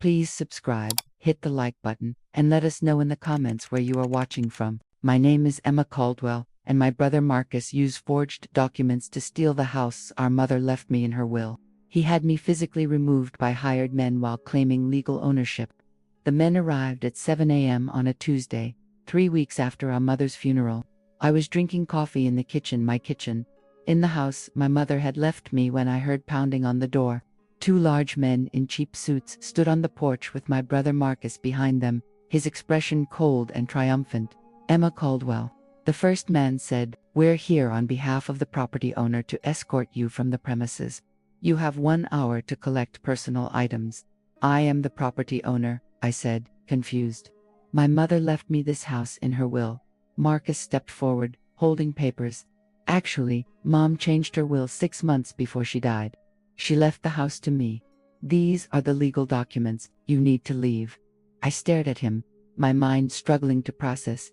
Please subscribe, hit the like button, and let us know in the comments where you are watching from. My name is Emma Caldwell, and my brother Marcus used forged documents to steal the house our mother left me in her will. He had me physically removed by hired men while claiming legal ownership. The men arrived at 7 a.m. on a Tuesday, 3 weeks after our mother's funeral. I was drinking coffee in the kitchen, my kitchen. In the house my mother had left me when I heard pounding on the door. 2 large men in cheap suits stood on the porch with my brother Marcus behind them, his expression cold and triumphant. Emma Caldwell. The first man said, "We're here on behalf of the property owner to escort you from the premises. You have 1 hour to collect personal items." "I am the property owner," I said, confused. "My mother left me this house in her will." Marcus stepped forward, holding papers. "Actually, Mom changed her will 6 months before she died. She left the house to me. These are the legal documents. You need to leave." I stared at him, my mind struggling to process.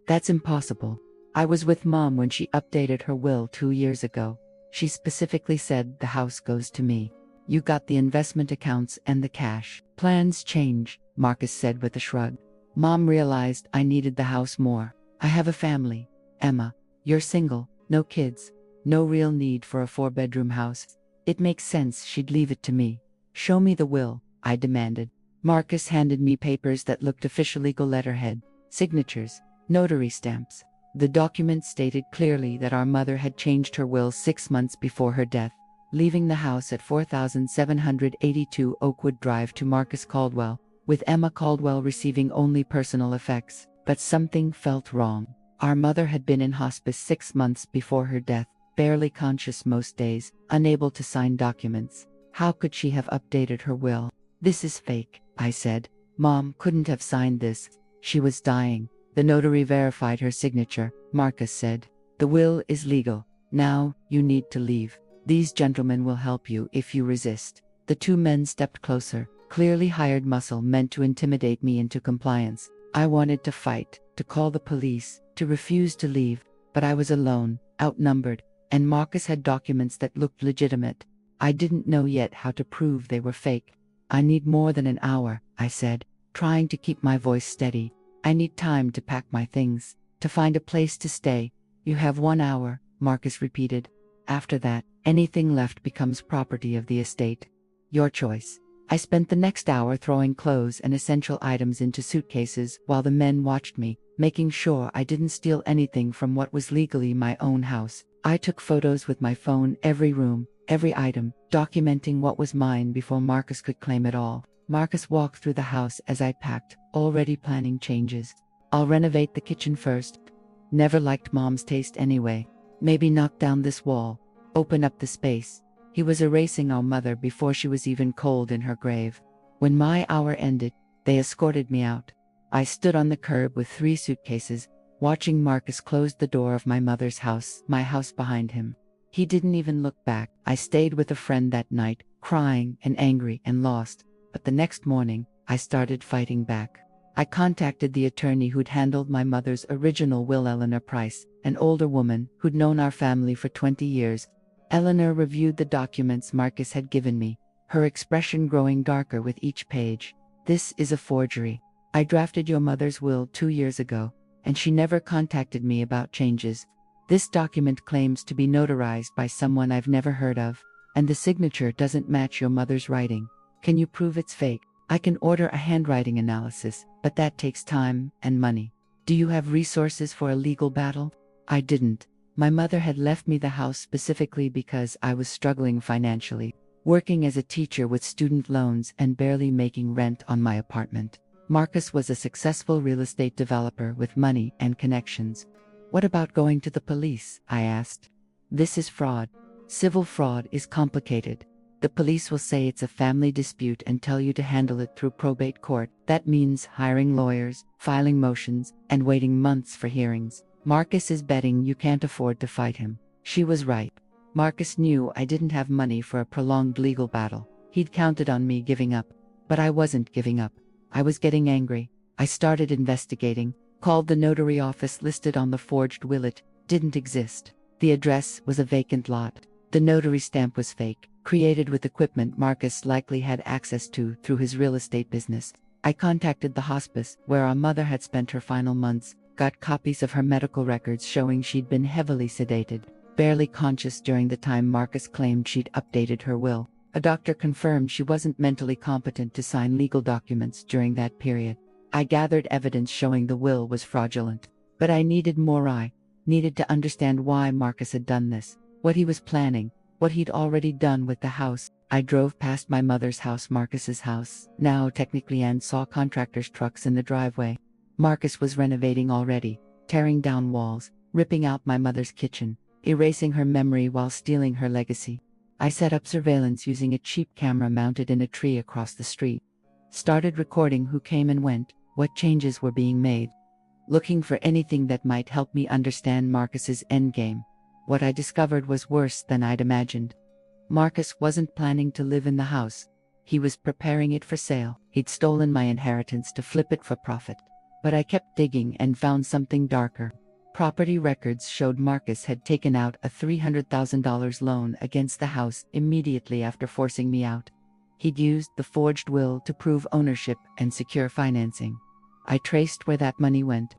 That's impossible. I was with Mom when she updated her will 2 years ago. She specifically said the house goes to me. You got the investment accounts and the cash. Plans change, Marcus said with a shrug. Mom realized I needed the house more. I have a family. Emma, you're single, no kids, no real need for a 4-bedroom house. It makes sense she'd leave it to me. Show me the will, I demanded. Marcus handed me papers that looked official, legal letterhead, signatures, notary stamps. The document stated clearly that our mother had changed her will 6 months before her death, leaving the house at 4782 Oakwood Drive to Marcus Caldwell, with Emma Caldwell receiving only personal effects. But something felt wrong. Our mother had been in hospice 6 months before her death, barely conscious most days, unable to sign documents. How could she have updated her will? "This is fake," I said. "Mom couldn't have signed this. She was dying." The notary verified her signature, Marcus said. "The will is legal. Now, you need to leave. These gentlemen will help you if you resist." The 2 men stepped closer, clearly hired muscle meant to intimidate me into compliance. I wanted to fight, to call the police, to refuse to leave, but I was alone, outnumbered, and Marcus had documents that looked legitimate. I didn't know yet how to prove they were fake. "I need more than an hour," I said, trying to keep my voice steady. "I need time to pack my things, to find a place to stay." "You have 1 hour," Marcus repeated. "After that, anything left becomes property of the estate. Your choice." I spent the next hour throwing clothes and essential items into suitcases while the men watched me, making sure I didn't steal anything from what was legally my own house. I took photos with my phone, every room, every item, documenting what was mine before Marcus could claim it all. Marcus walked through the house as I packed, already planning changes. "I'll renovate the kitchen first. Never liked Mom's taste anyway. Maybe knock down this wall. Open up the space." He was erasing our mother before she was even cold in her grave. When my hour ended, they escorted me out. I stood on the curb with 3 suitcases, watching Marcus close the door of my mother's house, my house behind him. He didn't even look back. I stayed with a friend that night, crying and angry and lost. But the next morning, I started fighting back. I contacted the attorney who'd handled my mother's original will, Eleanor Price, an older woman who'd known our family for 20 years. Eleanor reviewed the documents Marcus had given me, her expression growing darker with each page. "This is a forgery. I drafted your mother's will 2 years ago, and she never contacted me about changes. This document claims to be notarized by someone I've never heard of, and the signature doesn't match your mother's writing. Can you prove it's fake? I can order a handwriting analysis, but that takes time and money. Do you have resources for a legal battle?" I didn't. My mother had left me the house specifically because I was struggling financially, working as a teacher with student loans and barely making rent on my apartment. Marcus was a successful real estate developer with money and connections. "What about going to the police?" I asked. "This is fraud. Civil fraud is complicated. The police will say it's a family dispute and tell you to handle it through probate court. That means hiring lawyers, filing motions, and waiting months for hearings. Marcus is betting you can't afford to fight him." She was right. Marcus knew I didn't have money for a prolonged legal battle. He'd counted on me giving up. But I wasn't giving up. I was getting angry. I started investigating, called the notary office listed on the forged will. It didn't exist. The address was a vacant lot. The notary stamp was fake. created with equipment Marcus likely had access to through his real estate business. I contacted the hospice where our mother had spent her final months, got copies of her medical records showing she'd been heavily sedated, barely conscious during the time Marcus claimed she'd updated her will. A doctor confirmed she wasn't mentally competent to sign legal documents during that period. I gathered evidence showing the will was fraudulent. But I needed more. I needed to understand why Marcus had done this, what he was planning, what he'd already done with the house. I drove past my mother's house, Marcus's house, now technically, and saw contractors' trucks in the driveway. Marcus was renovating already, tearing down walls, ripping out my mother's kitchen, erasing her memory while stealing her legacy. I set up surveillance using a cheap camera mounted in a tree across the street. Started recording who came and went, what changes were being made, looking for anything that might help me understand Marcus's endgame. What I discovered was worse than I'd imagined. Marcus wasn't planning to live in the house. He was preparing it for sale. He'd stolen my inheritance to flip it for profit. But I kept digging and found something darker. Property records showed Marcus had taken out a $300,000 loan against the house immediately after forcing me out. He'd used the forged will to prove ownership and secure financing. I traced where that money went.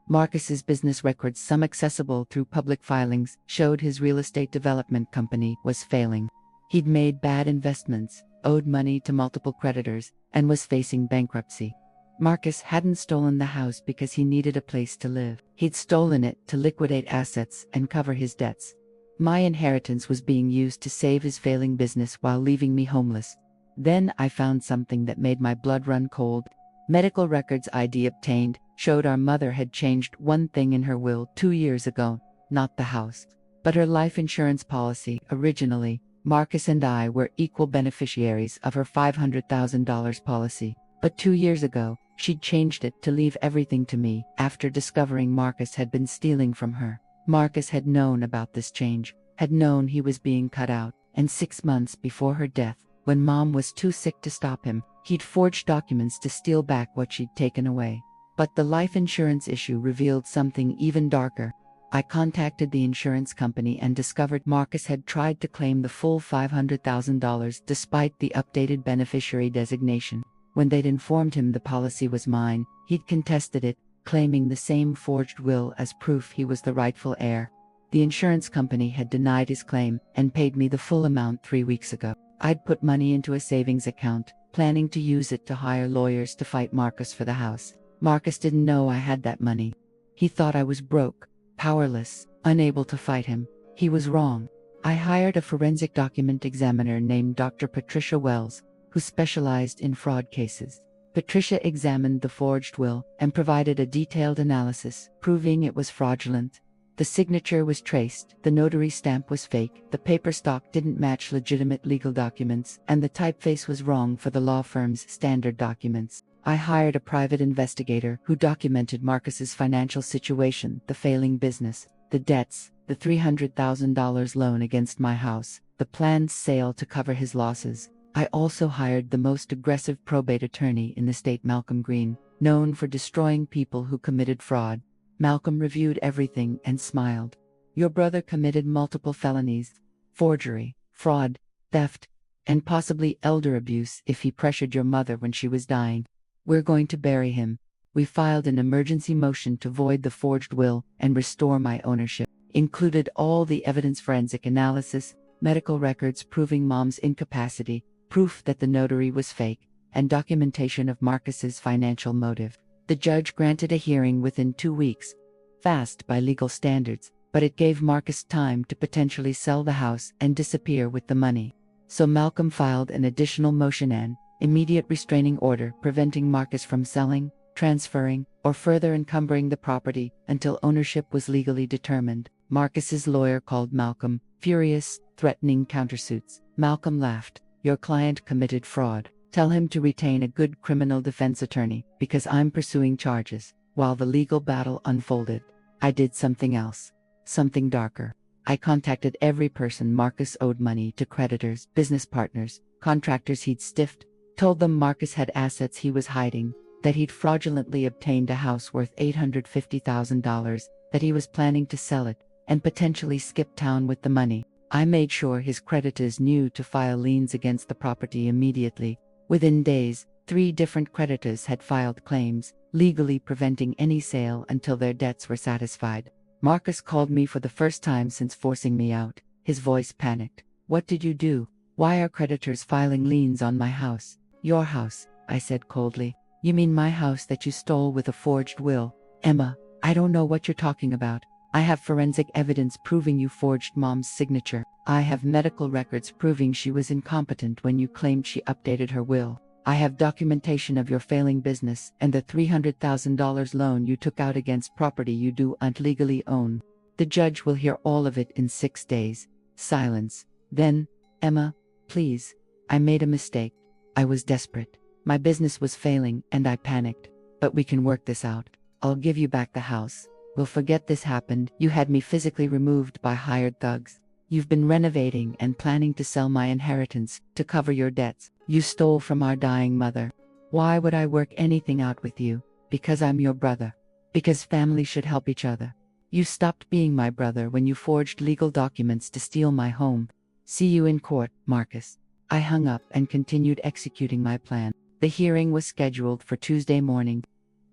Marcus's business records, some accessible through public filings, showed his real estate development company was failing. He'd made bad investments, owed money to multiple creditors, and was facing bankruptcy. Marcus hadn't stolen the house because he needed a place to live. He'd stolen it to liquidate assets and cover his debts. My inheritance was being used to save his failing business while leaving me homeless. Then I found something that made my blood run cold. Medical records I'd obtained showed our mother had changed one thing in her will 2 years ago, not the house, but her life insurance policy. Originally, Marcus and I were equal beneficiaries of her $500,000 policy, but 2 years ago, she'd changed it to leave everything to me after discovering Marcus had been stealing from her. Marcus had known about this change, had known he was being cut out, and 6 months before her death, when Mom was too sick to stop him, he'd forged documents to steal back what she'd taken away. But the life insurance issue revealed something even darker. I contacted the insurance company and discovered Marcus had tried to claim the full $500,000 despite the updated beneficiary designation. When they'd informed him the policy was mine, he'd contested it, claiming the same forged will as proof he was the rightful heir. The insurance company had denied his claim and paid me the full amount 3 weeks ago. I'd put money into a savings account, planning to use it to hire lawyers to fight Marcus for the house. Marcus didn't know I had that money. He thought I was broke, powerless, unable to fight him. He was wrong. I hired a forensic document examiner named Dr. Patricia Wells, who specialized in fraud cases. Patricia examined the forged will and provided a detailed analysis, proving it was fraudulent. The signature was traced, the notary stamp was fake, the paper stock didn't match legitimate legal documents, and the typeface was wrong for the law firm's standard documents. I hired a private investigator who documented Marcus's financial situation, the failing business, the debts, the $300,000 loan against my house, the planned sale to cover his losses. I also hired the most aggressive probate attorney in the state, Malcolm Green, known for destroying people who committed fraud. Malcolm reviewed everything and smiled. Your brother committed multiple felonies, forgery, fraud, theft, and possibly elder abuse if he pressured your mother when she was dying. We're going to bury him. We filed an emergency motion to void the forged will and restore my ownership. Included all the evidence, forensic analysis, medical records proving Mom's incapacity, proof that the notary was fake, and documentation of Marcus's financial motive. The judge granted a hearing within 2 weeks. Fast by legal standards, but it gave Marcus time to potentially sell the house and disappear with the money. So Malcolm filed an additional motion, an immediate restraining order preventing Marcus from selling, transferring, or further encumbering the property until ownership was legally determined. Marcus's lawyer called Malcolm, furious, threatening countersuits. Malcolm laughed. Your client committed fraud. Tell him to retain a good criminal defense attorney, because I'm pursuing charges. While the legal battle unfolded, I did something else. Something darker. I contacted every person Marcus owed money to, creditors, business partners, contractors he'd stiffed, told them Marcus had assets he was hiding, that he'd fraudulently obtained a house worth $850,000, that he was planning to sell it, and potentially skip town with the money. I made sure his creditors knew to file liens against the property immediately. Within days, 3 different creditors had filed claims, legally preventing any sale until their debts were satisfied. Marcus called me for the first time since forcing me out. His voice panicked. "What did you do? Why are creditors filing liens on my house?" "Your house," I said coldly. "You mean my house that you stole with a forged will?" "Emma, I don't know what you're talking about. I have forensic evidence proving you forged Mom's signature. I have medical records proving she was incompetent when you claimed she updated her will. I have documentation of your failing business and the $300,000 loan you took out against property you don't legally own. The judge will hear all of it in 6 days." Silence. Then, "Emma, please. I made a mistake. I was desperate. My business was failing and I panicked. But we can work this out. I'll give you back the house. We'll forget this happened. You had me physically removed by hired thugs. You've been renovating and planning to sell my inheritance to cover your debts. You stole from our dying mother. Why would I work anything out with you? Because I'm your brother. Because family should help each other. You stopped being my brother when you forged legal documents to steal my home. See you in court, Marcus." I hung up and continued executing my plan. The hearing was scheduled for Tuesday morning.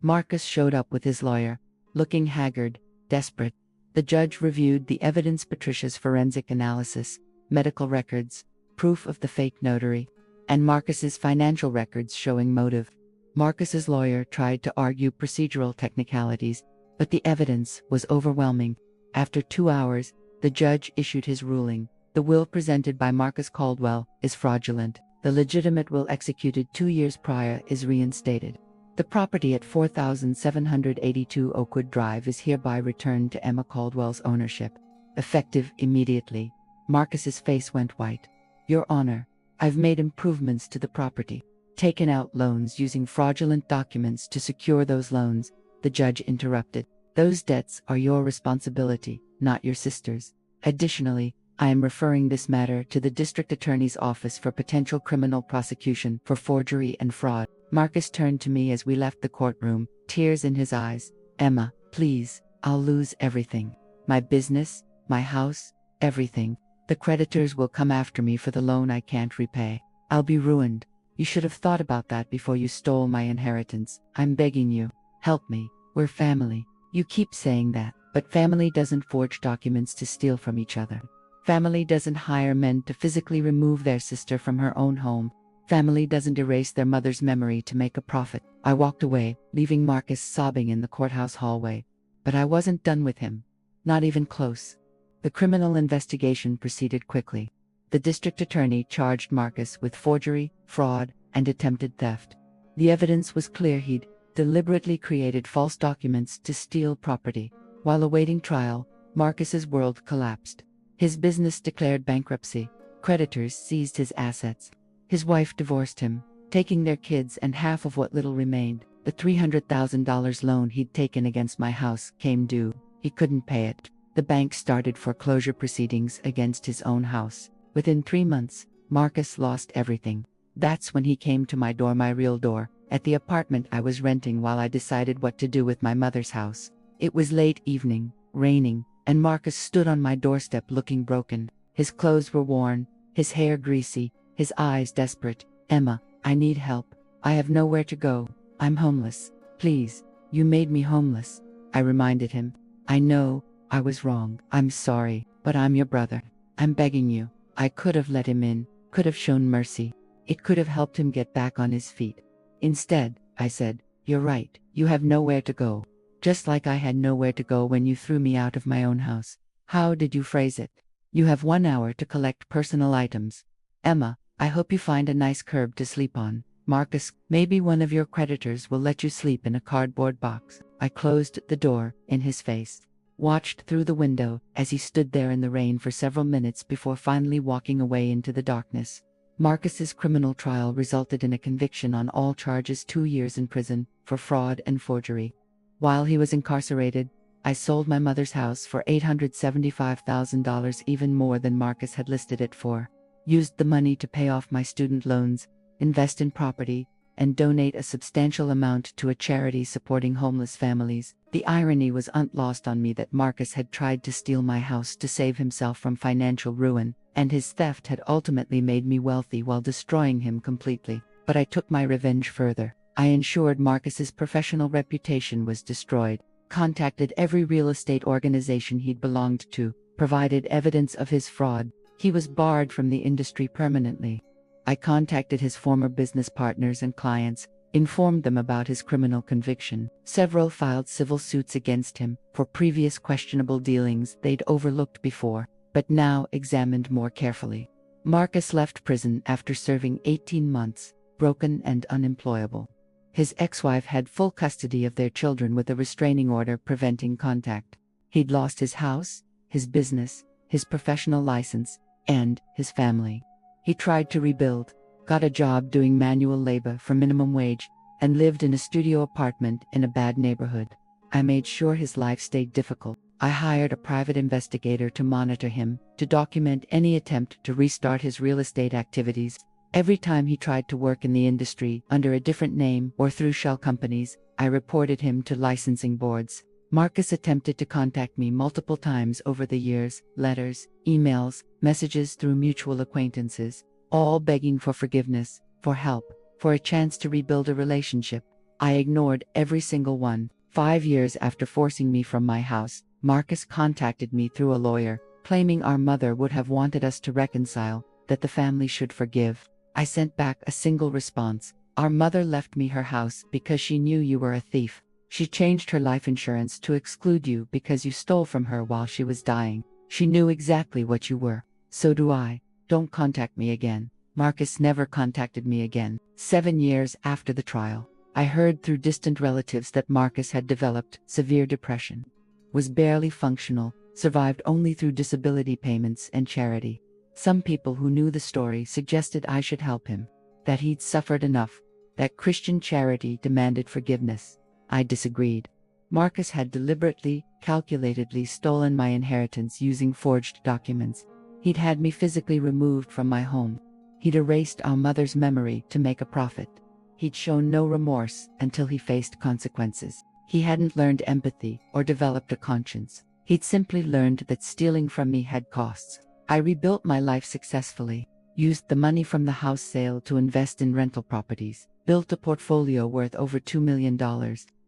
Marcus showed up with his lawyer, looking haggard, desperate. The judge reviewed the evidence: Patricia's forensic analysis, medical records, proof of the fake notary, and Marcus's financial records showing motive. Marcus's lawyer tried to argue procedural technicalities, but the evidence was overwhelming. After 2 hours, the judge issued his ruling. The will presented by Marcus Caldwell is fraudulent. The legitimate will executed 2 years prior is reinstated. The property at 4782 Oakwood Drive is hereby returned to Emma Caldwell's ownership, effective immediately. Marcus's face went white. "Your Honor, I've made improvements to the property, taken out loans using fraudulent documents to secure those loans," the judge interrupted. "Those debts are your responsibility, not your sister's. Additionally, I am referring this matter to the District Attorney's Office for potential criminal prosecution for forgery and fraud." Marcus turned to me as we left the courtroom, tears in his eyes. "Emma, please, I'll lose everything. My business, my house, everything. The creditors will come after me for the loan I can't repay. I'll be ruined. You should have thought about that before you stole my inheritance. I'm begging you, help me. We're family." "You keep saying that, but family doesn't forge documents to steal from each other. Family doesn't hire men to physically remove their sister from her own home. Family doesn't erase their mother's memory to make a profit." I walked away, leaving Marcus sobbing in the courthouse hallway. But I wasn't done with him. Not even close. The criminal investigation proceeded quickly. The district attorney charged Marcus with forgery, fraud, and attempted theft. The evidence was clear: he'd deliberately created false documents to steal property. While awaiting trial, Marcus's world collapsed. His business declared bankruptcy. Creditors seized his assets. His wife divorced him, taking their kids and half of what little remained. The $300,000 loan he'd taken against my house came due. He couldn't pay it. The bank started foreclosure proceedings against his own house. Within 3 months, Marcus lost everything. That's when he came to my door, my real door, at the apartment I was renting while I decided what to do with my mother's house. It was late evening, raining, and Marcus stood on my doorstep looking broken. His clothes were worn, his hair greasy, his eyes desperate. "Emma, I need help. I have nowhere to go. I'm homeless. Please." "You made me homeless," I reminded him. "I know, I was wrong. I'm sorry, but I'm your brother. I'm begging you." I could have let him in, could have shown mercy. It could have helped him get back on his feet. Instead, I said, "You're right. You have nowhere to go. Just like I had nowhere to go when you threw me out of my own house." "How did you phrase it?" "You have 1 hour to collect personal items. Emma, I hope you find a nice curb to sleep on. Marcus, maybe one of your creditors will let you sleep in a cardboard box." I closed the door in his face, watched through the window as he stood there in the rain for several minutes before finally walking away into the darkness. Marcus's criminal trial resulted in a conviction on all charges: 2 years in prison for fraud and forgery. While he was incarcerated, I sold my mother's house for $875,000, even more than Marcus had listed it for. Used the money to pay off my student loans, invest in property, and donate a substantial amount to a charity supporting homeless families. The irony was lost on me that Marcus had tried to steal my house to save himself from financial ruin, and his theft had ultimately made me wealthy while destroying him completely. But I took my revenge further. I ensured Marcus's professional reputation was destroyed, contacted every real estate organization he'd belonged to, provided evidence of his fraud. He was barred from the industry permanently. I contacted his former business partners and clients, informed them about his criminal conviction. Several filed civil suits against him for previous questionable dealings they'd overlooked before, but now examined more carefully. Marcus left prison after serving 18 months, broken and unemployable. His ex-wife had full custody of their children with a restraining order preventing contact. He'd lost his house, his business, his professional license, and his family. He tried to rebuild, got a job doing manual labor for minimum wage, and lived in a studio apartment in a bad neighborhood. I made sure his life stayed difficult. I hired a private investigator to monitor him, to document any attempt to restart his real estate activities. Every time he tried to work in the industry under a different name or through shell companies, I reported him to licensing boards. Marcus attempted to contact me multiple times over the years, letters, emails, messages through mutual acquaintances, all begging for forgiveness, for help, for a chance to rebuild a relationship. I ignored every single one. 5 years after forcing me from my house, Marcus contacted me through a lawyer, claiming our mother would have wanted us to reconcile, that the family should forgive. I sent back a single response: "Our mother left me her house because she knew you were a thief. She changed her life insurance to exclude you because you stole from her while she was dying. She knew exactly what you were. So do I. Don't contact me again." Marcus never contacted me again. 7 years after the trial, I heard through distant relatives that Marcus had developed severe depression, was barely functional, survived only through disability payments and charity. Some people who knew the story suggested I should help him, that he'd suffered enough, that Christian charity demanded forgiveness. I disagreed. Marcus had deliberately, calculatedly stolen my inheritance using forged documents. He'd had me physically removed from my home. He'd erased our mother's memory to make a profit. He'd shown no remorse until he faced consequences. He hadn't learned empathy or developed a conscience. He'd simply learned that stealing from me had costs. I rebuilt my life successfully, used the money from the house sale to invest in rental properties, built a portfolio worth over $2 million,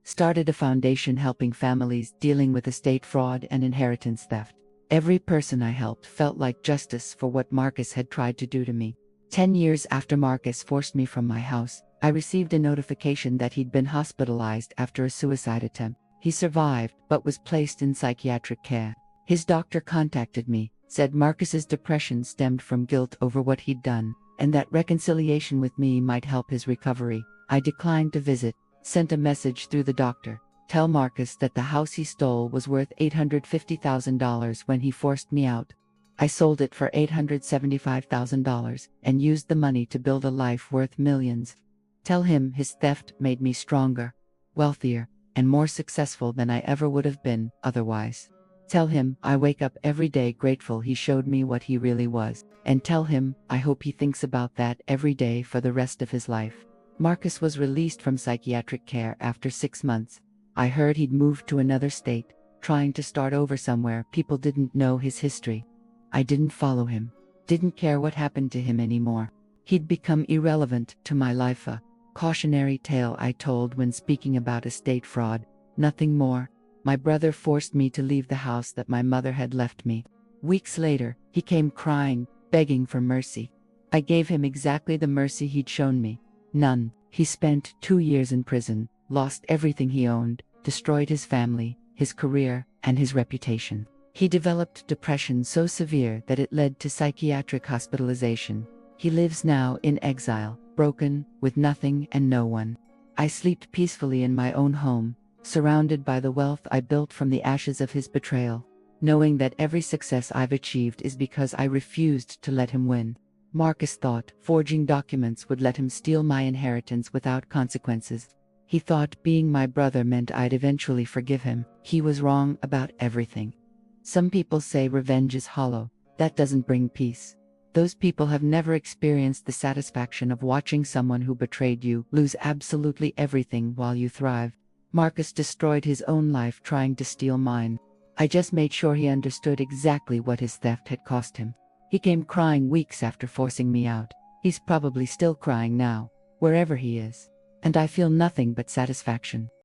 started a foundation helping families dealing with estate fraud and inheritance theft. Every person I helped felt like justice for what Marcus had tried to do to me. 10 years after Marcus forced me from my house, I received a notification that he'd been hospitalized after a suicide attempt. He survived, but was placed in psychiatric care. His doctor contacted me, said Marcus's depression stemmed from guilt over what he'd done, and that reconciliation with me might help his recovery. I declined to visit, sent a message through the doctor: "Tell Marcus that the house he stole was worth $850,000 when he forced me out. I sold it for $875,000 and used the money to build a life worth millions. Tell him his theft made me stronger, wealthier, and more successful than I ever would have been otherwise. Tell him I wake up every day grateful he showed me what he really was. And tell him I hope he thinks about that every day for the rest of his life." Marcus was released from psychiatric care after 6 months. I heard he'd moved to another state, trying to start over somewhere people didn't know his history. I didn't follow him, didn't care what happened to him anymore. He'd become irrelevant to my life, a cautionary tale I told when speaking about estate fraud, nothing more. My brother forced me to leave the house that my mother had left me. Weeks later, he came crying, begging for mercy. I gave him exactly the mercy he'd shown me. None. He spent 2 years in prison, lost everything he owned, destroyed his family, his career, and his reputation. He developed depression so severe that it led to psychiatric hospitalization. He lives now in exile, broken, with nothing and no one. I sleep peacefully in my own home, surrounded by the wealth I built from the ashes of his betrayal, knowing that every success I've achieved is because I refused to let him win. Marcus thought forging documents would let him steal my inheritance without consequences. He thought being my brother meant I'd eventually forgive him. He was wrong about everything. Some people say revenge is hollow. That doesn't bring peace. Those people have never experienced the satisfaction of watching someone who betrayed you lose absolutely everything while you thrived. Marcus destroyed his own life trying to steal mine. I just made sure he understood exactly what his theft had cost him. He came crying weeks after forcing me out. He's probably still crying now, wherever he is. And I feel nothing but satisfaction.